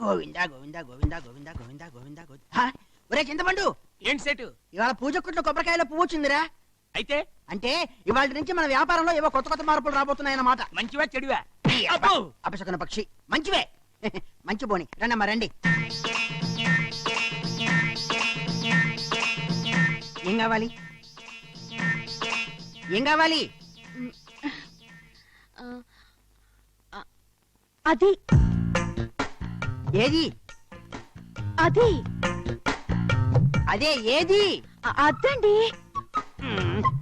గోవిందా గోవిందా గోవిందా గోవిందా గోవిందా గోవిందా గోవిందా. ఒరే చింతపండు, ఏంటి సెటు? ఇవాళ పూజ కొట్లో కొబ్బరికాయలో పువ్వు వచ్చిందిరా. అయితే అంటే ఇవాళ నుంచి మన వ్యాపారంలో ఏవో కొత్త కొత్త మార్పులు రాబోతున్నాయన్నమాట. మంచివా చెడువా? అపశకున పక్షి మంచివే. మంచి బోని రండమ్మా రండి. ఏం కావాలి? ఏం కావాలి? అది ఏది? అది అదే ఏది? అదండి.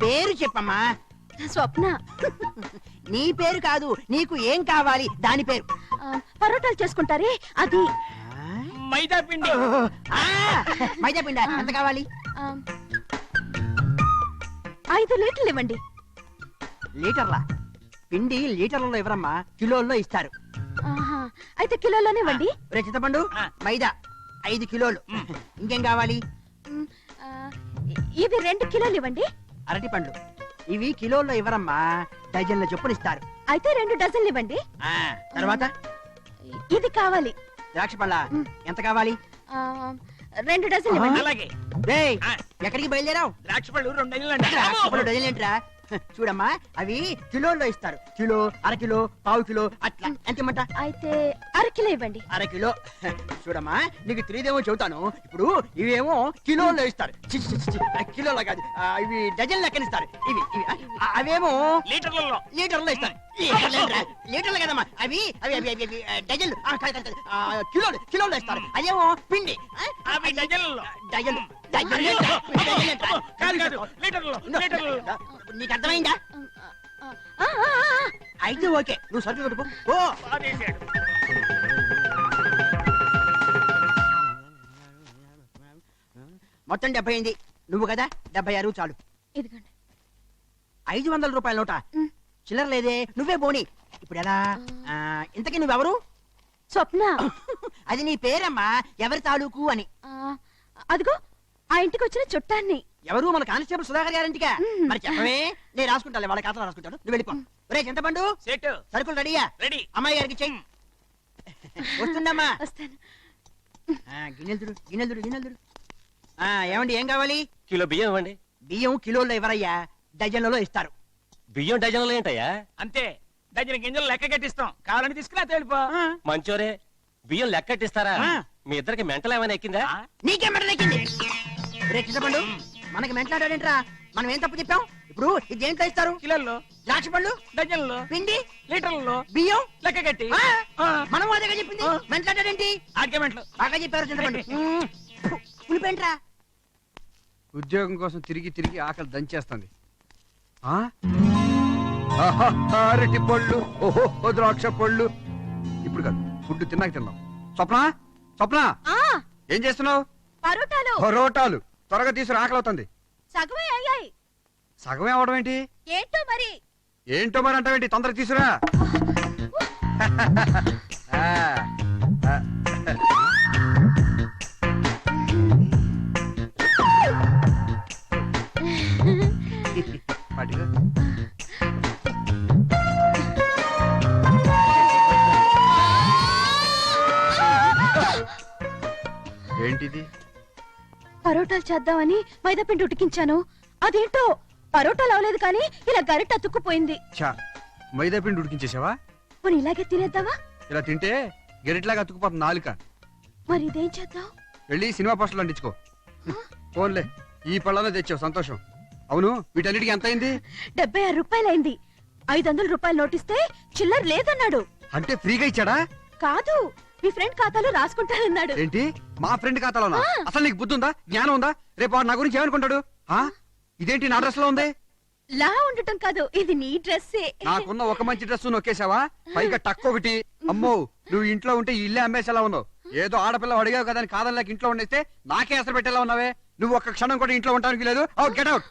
పేరు చెప్పమ్మా. స్వప్న. నీ పేరు కాదు, నీకు ఏం కావాలి దాని పేరు. పరోటాలు చేసుకుంటారే అది. మైదా పిండి. మైదా పిండి ఎంత కావాలి? 5 లీటర్లు ఇవ్వండి. లీటర్లా? పిండి లీటర్లలో ఇవ్వరమ్మా, కిలోల్లో ఇస్తారు. అయితే కిలోలోనే ఇవ్వండి. రే చింతపండు, మైదా 5 కిలోలు. ఇంకేం కావాలి? ఇవి 2 కిలోలు ఇవ్వండి. అరటి పండ్లు ఇవి కిలోల్లో ఇవ్వరమ్మా, డజన్ల చొప్పున ఇస్తారు. అయితే 2 డజన్లు ఇవ్వండి. తర్వాత ఇది కావాలి. ద్రాక్ష పళ్ళ ఎంత కావాలి? 2 డజన్లు ఇవ్వండి. అలాగే. రేయ్, ఎక్కడికి బయలుదేరావు? ద్రాక్ష పళ్ళు 2 డజన్లు అంట. ద్రాక్ష పళ్ళు డజన్లు ఏంట్రా? చూడమ్మా, అవి కిలోల్లో ఇస్తారు. కిలో, అరకిలో, పావు కిలో అట్లా. ఎంత ఇమ్మంట? అయితే 1/2 కిలో ఇవ్వండి. అరకిలో. చూడమ్మా, నీకు తెలియదేమో చెబుతాను. ఇప్పుడు ఇవేమో కిలోల్లో ఇస్తారు. కిలోలో కాదు, ఇవి డజన్ లెక్కన ఇస్తారు. ఇవి అవేమో లీటర్లలో. లీటర్లో ఇస్తారు. లీటర్లు కదమ్మా, అవి అవి అవి అవి డజన్లు. కిలోలు కిలోల్లో ఇస్తారు. అదేమో పిండి, అవి డజన్లలో. డజన్లు. నీకు అర్థమైందా? అయితే ఓకే, నువ్వు సరుకులు కొట్టుకో. మొత్తం 70 అయింది. నువ్వు కదా 76 చాలు. ఇదిగోండి. 500 రూపాయల నోట. చిల్లర లేదే, నువ్వే బోని. ఇప్పుడు ఎలా? ఇంతకీ నువ్వెవరు? స్వప్న. అది నీ పేరమ్మా, ఎవరి తాలూకు అని. అదిగో ఆ ఇంటికి వచ్చిన చుట్టాన్ని. ఎవరు? మన కానిస్టేబుల్ సుధాకర్ గారింటికా? మరి చెప్పవే, నేను రాసుకుంటాను, వాళ్ళ ఖాతాలో రాసుకుంటాను. నువ్వు వెళ్ళిపో. ఒరే చింతపండు, సెటు సరుకులు రెడీయా? రెడీ. అమ్మాయి గారికి చెయ్యి. వస్తుందమ్మా. వస్తాను. గిన్నెలు. ఏమండి, ఏం కావాలి? కిలో బియ్యం ఇవ్వండి. బియ్యం కిలోల్లో ఇవ్వరయ్యా, డజన్లలో ఇస్తారు. బియ్యం డజన్లు ఏంటయ్యా? అంతే, డజన్ గింజలు లెక్క కట్టిస్తాం. కావాలని తీసుకుని వెళ్ళిపో. మంచోరే, బియ్యం లెక్కట్టిస్తారా? మీ ఇద్దరికి మెంటల్ ఏమైనా ఎక్కిందా? నీకేం మెడలెక్కింది? రే చింతపండు, మనకి మెంట్లాడాడేంట్రా? మనం ఏం తప్పు చెప్పాం? ఇప్పుడు ఇది దేంట్లో ఇస్తారు? కిలోల్లో. ద్రాక్ష పళ్ళు డజన్లో. పిండి లీటర్లలో. బియ్యం లెక్క కట్టి. మనం అదేగా చెప్పింది. మెంట్లాడాడేంటి? ఆర్గ్యుమెంట్లు బాగా చెప్పారు చింతపండు. పులిపేంట్రా? ఉద్యోగం కోసం తిరిగి తిరిగి ఆకలి దంచేస్తుంది. అరటి పళ్ళు, ఓహో ద్రాక్ష పళ్ళు. ఇప్పుడు కాదు, ఫుడ్ తిన్నాక తిన్నాం. స్వప్న ఏం చేస్తున్నావు? పరోటాలు. పరోటాలు త్వరగా తీసుకుని ఆకలి అవుతుంది. సగమే అయ్యాయి. సగమే అవడం ఏంటి? ఏంటో మరి. ఏంటో మరి అంటావేంటి? తొందరగా తీసుకురా. ఏంటిది? పరోటాలు చేద్దామని మైదాపిండి ఉడికించాను. అదేంటో పరోటాలు అవలేదు కానీ ఇలా గరిట అతుక్కుపోయింది. మైదా పిండి ఉడికించేసావా? మరి ఇలాగే తినేద్దావా? ఇలా తింటే గరిట్లాగా అతుక్కుపోతుంది నాలుక. మరి ఇదేం చేద్దాం? వెళ్ళి సినిమా పోస్టర్లు అంటించుకో. ఫోన్లే, ఈ పళ్ళలో తెచ్చావు, సంతోషం. అవును, వీటన్నిటికి ఎంత అయింది? 76 రూపాయలైంది. 500 రూపాయలు నోటిస్తే చిల్లర లేదన్నాడు. అంటే ఫ్రీగా ఇచ్చాడా? కాదు, మీ ఫ్రెండ్ ఖాతాలో రాసుకుంటానన్నాడు. ఏంటి? మా ఫ్రెండ్ ఖాతాలోనా? అసలు నీకు బుద్ధి ఉందా, జ్ఞానం ఉందా? రేపు వాడు నా గురించి ఏమనుకుంటాడు? ఇదేంటి నా డ్రెస్ లో ఉంది? లా ఉండటం కాదు, ఇది నీ డ్రెస్సే. నాకున్న ఒక మంచి డ్రెస్ నొక్కేసావా? పైగా టక్ ఒకటి. అమ్మో, నువ్వు ఇంట్లో ఉంటే ఇల్లే అమ్మేసేలా ఉన్నావు. ఏదో ఆడపిల్ల అడిగావు కదా అని కాదని ఇంట్లో ఉండేస్తే నాకే అసలు పెట్టేలా ఉన్నావే. నువ్వు ఒక్క క్షణం కూడా ఇంట్లో ఉండడానికి లేదు. Out, get out.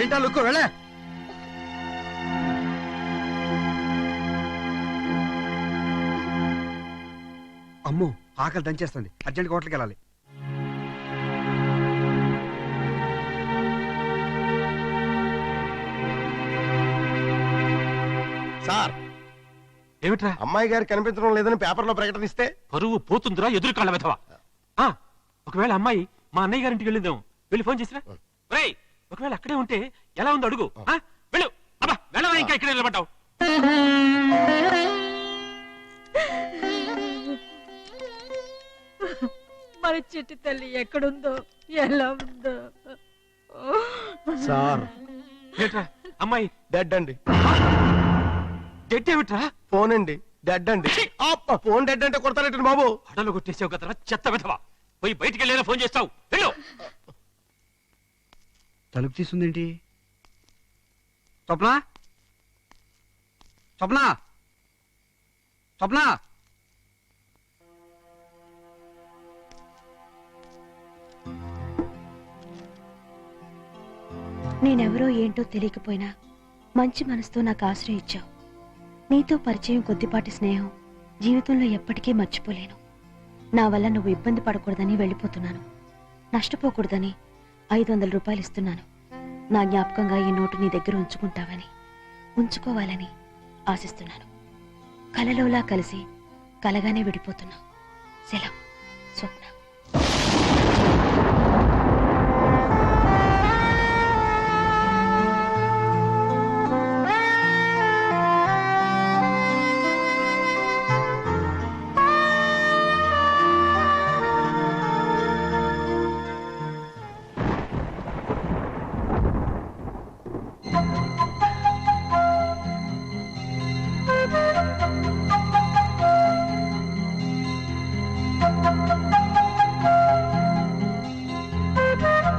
ఏంటా లుక్కు? వెళ్ళే. అమ్మో, ఆకలి దంచేస్తుంది. అర్జెంట్ హోటల్కి వెళ్ళాలి. సార్, ఏమిట్రా? అమ్మాయి గారు కనిపించడం లేదని పేపర్లో ప్రకటన ఇస్తే పరువు పోతుందిరా, ఎదురు కాళ్ళ వెధవా. ఒకవేళ అమ్మాయి మా అన్నయ్య గారింటికి వెళ్ళిందాం, వెళ్ళి ఫోన్ చేసిరా. రేయ్, ఒకవేళ అక్కడే ఉంటే ఎలా ఉందో అడుగు. వెళ్ళు. అబ్బా వెళ్ళవా, ఇంకా ఇక్కడే నిలబడ్డావు. మరి చిట్టి తల్లి ఎక్కడుందో, ఎలా ఉందో. సార్ ఏట్రా అమ్మాయి డెడ్ అండి. డెడ్ ఏమిట్రా? ఫోన్ అండి డెడ్ అండి. ఫోన్ డెడ్ అంటే కొడతానండి బాబు. అడలో కొట్టేసావు కదరా చెత్త వెధవా. పోయి బయటికి వెళ్ళేలా ఫోన్ చేస్తావు. వెళ్ళు. తలుపు తీసుందేంటి? స్వప్న, స్వప్న, స్వప్న. నేనెవరో ఏంటో తెలియకపోయినా మంచి మనసుతో నాకు ఆశ్రయం ఇచ్చావు. నీతో పరిచయం, కొద్దిపాటి స్నేహం జీవితంలో ఎప్పటికీ మర్చిపోలేను. నా వల్ల నువ్వు ఇబ్బంది పడకూడదని వెళ్ళిపోతున్నాను. నష్టపోకూడదని 500 రూపాయలు ఇస్తున్నాను. నా జ్ఞాపకంగా ఈ నోటు నీ దగ్గర ఉంచుకోవాలని ఆశిస్తున్నాను. కలలోలా కలిసి కలగానే విడిపోతున్నావు. సెలవు. స్వప్న.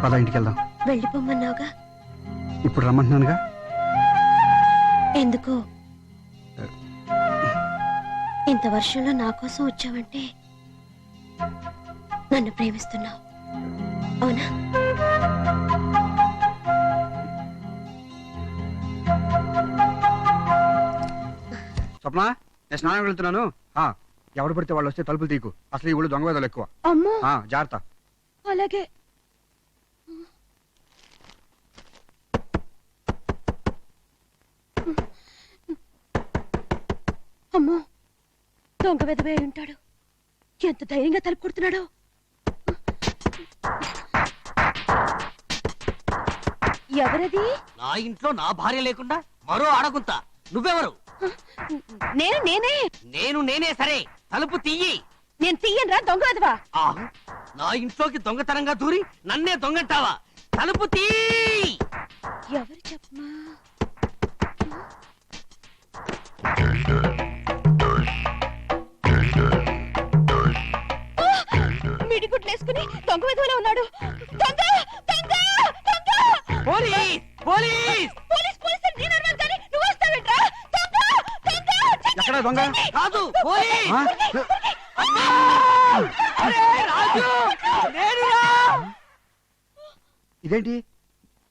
పద ఇంటికి వెళ్దాం. వెళ్ళిపోమన్నావుగా, ఇప్పుడు రమ్మంటున్నానుగా. ఎందుకో ఇంత వర్షంలో నా కోసం వచ్చావంటే నన్ను ప్రేమిస్తున్నావు, అవునా? స్వప్న, నేను స్నానం వెళ్తున్నాను. ఎవడు పడితే వాళ్ళు వస్తే తలుపులు తీకు. అసలు ఈ ఊళ్ళో దొంగ వేదలు ఎక్కువ. అమ్మో, జాగ్రత్త. అలాగే. అమ్మో, దొంగ వెదవే ఉంటాడు. ఎంత ధైర్యంగా తలుపు కొడుతున్నాడో. ఎవరది? నా ఇంట్లో నా భార్య లేకుండా మరో ఆడగుంత. నువ్వెవరు? నేనే సరే, తలుపు తీయి. నేను తీయనురా, దొంగ వెదవా. నా ఇంట్లోకి దొంగతనంగా దూరి నన్నే దొంగంటావా? తలుపు తీ. ఎవరు చెప్పమా? మిడిగుడ్లేసుకుని దొంగ వెదవలా ఉన్నాడు. దొంగ, దొంగ, దొంగ! Police, police! పోలీస్, పోలీస్ అని నేను అరవాలి కానీ నువ్వు వస్తావేంట్రా? దొంగ, దొంగ! ఎక్కడ దొంగ? కాదు, పోలీస్! అరే రాజు, నేనురా! ఇదేంటి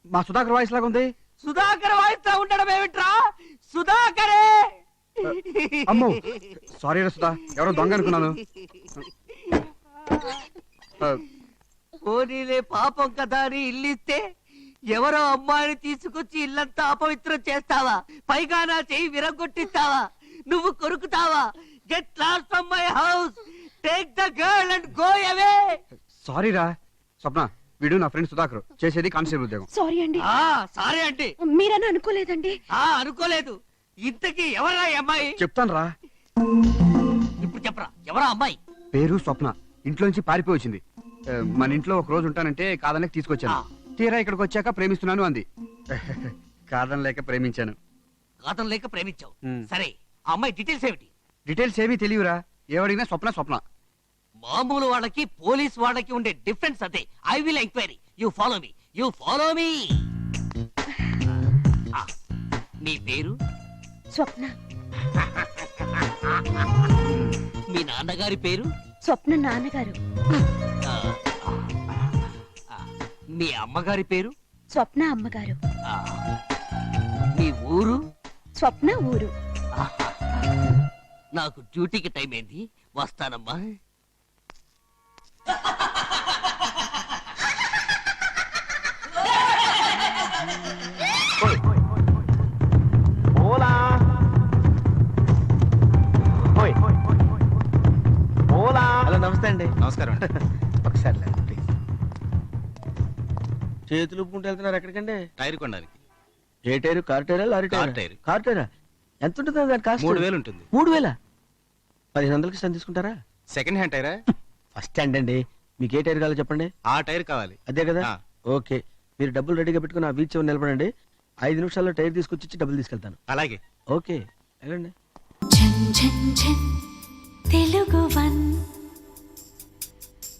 మా సుధాకర్ వాయిస్ లాగా ఉంది? సుధాకర్ వాయిస్తా ఉండడం ఏమిట్రా? సుధాకరే! అమ్మో, సారీ రా సుధా, ఎవరో దొంగ అనుకున్నాను. పోనీలే, పాపం కదా అని ఇల్లిస్తే ఎవరో అమ్మాయిని తీసుకొచ్చి ఇల్లంతా అపవిత్రం చేస్తావా? పైగా నా చెయ్యి విరగొట్టిస్తావా? నువ్వు కొరుకుతావా? Get lost from my house. Take the girl and go away. Sorry రా స్వప్న, వీడు నా ఫ్రెండ్ సుధాకర్, చేసేది కానిస్టేబుల్ ఉద్యోగం. సారీ అండి. సారీ అంటే మీరని అనుకోలేదండి. అనుకోలేదు. ఇంతకీ ఎవరా ఈ అమ్మాయి? చెప్తాను రా. ఇప్పుడు చెప్పరా, ఎవరా అమ్మాయి? పేరు స్వప్న, ఇంట్లోంచి పారిపోయి వచ్చింది. మన ఇంట్లో ఒక రోజు ఉంటానంటే కాదనలేక తీసుకొచ్చాను. తీరా ఇక్కడికి వచ్చాక ప్రేమిస్తున్నాను అంది. కాదనలేక ప్రేమించాను. కాదం లేక ప్రేమించావు. మ్. సరే, ఆ అమ్మాయి డీటెయిల్స్ ఏమిటి? డీటెయిల్స్ ఏమీ తెలియరా, ఏమడిగినా స్వప్న స్వప్న. మామూలు వాళ్ళకి పోలీస్ వాళ్ళకి ఉండే డిఫరెన్స్ అదే. I will enquiry. You follow me, you follow me. మీ పేరు? స్వప్న. మీ నాన్నగారి పేరు? స్వప్న నాన్నగారు. ఆ, మీ అమ్మగారి పేరు? స్వప్న అమ్మగారు. ఆ, మీ ఊరు? స్వప్న ఊరు. నాకు డ్యూటీకి టైం ఏంది, వస్తానమ్మా. నమస్తే అండి నమస్కారం అండి. ఒకసారి లేండి, ప్లీజ్. చేతులు ఊపుకుంటూ వెళ్తున్నారు ఎక్కడికండి? టైర్ కొనడానికి ఏ టైరు? కార్ టైరా లారీ కార్ టైరా? టైరు. కార్ టైరా? ఎంత ఉంటుంది దాని కాస్ట్? 3000 ఉంటుంది. 3000? 1500కి ఇస్తాను, తీసుకుంటారా? సెకండ్ హ్యాండ్ టైరా? ఫస్ట్ హ్యాండ్ అండి. మీకు ఏ టైర్ కావాలో చెప్పండి. ఆ టైర్ కావాలి. అదే కదా? ఆ. ఓకే, మీరు డబ్బులు రెడీగా పెట్టుకుని ఆ బీచ్ చివర నిలబడండి. 5 నిమిషాల్లో టైర్ తీసుకొచ్చి ఇచ్చి డబ్బులు తీసుకెళ్తాను. అలాగే. ఓకే, వెళ్ళండి. ఝన్ ఝన్ ఝన్ తెలుగు వన్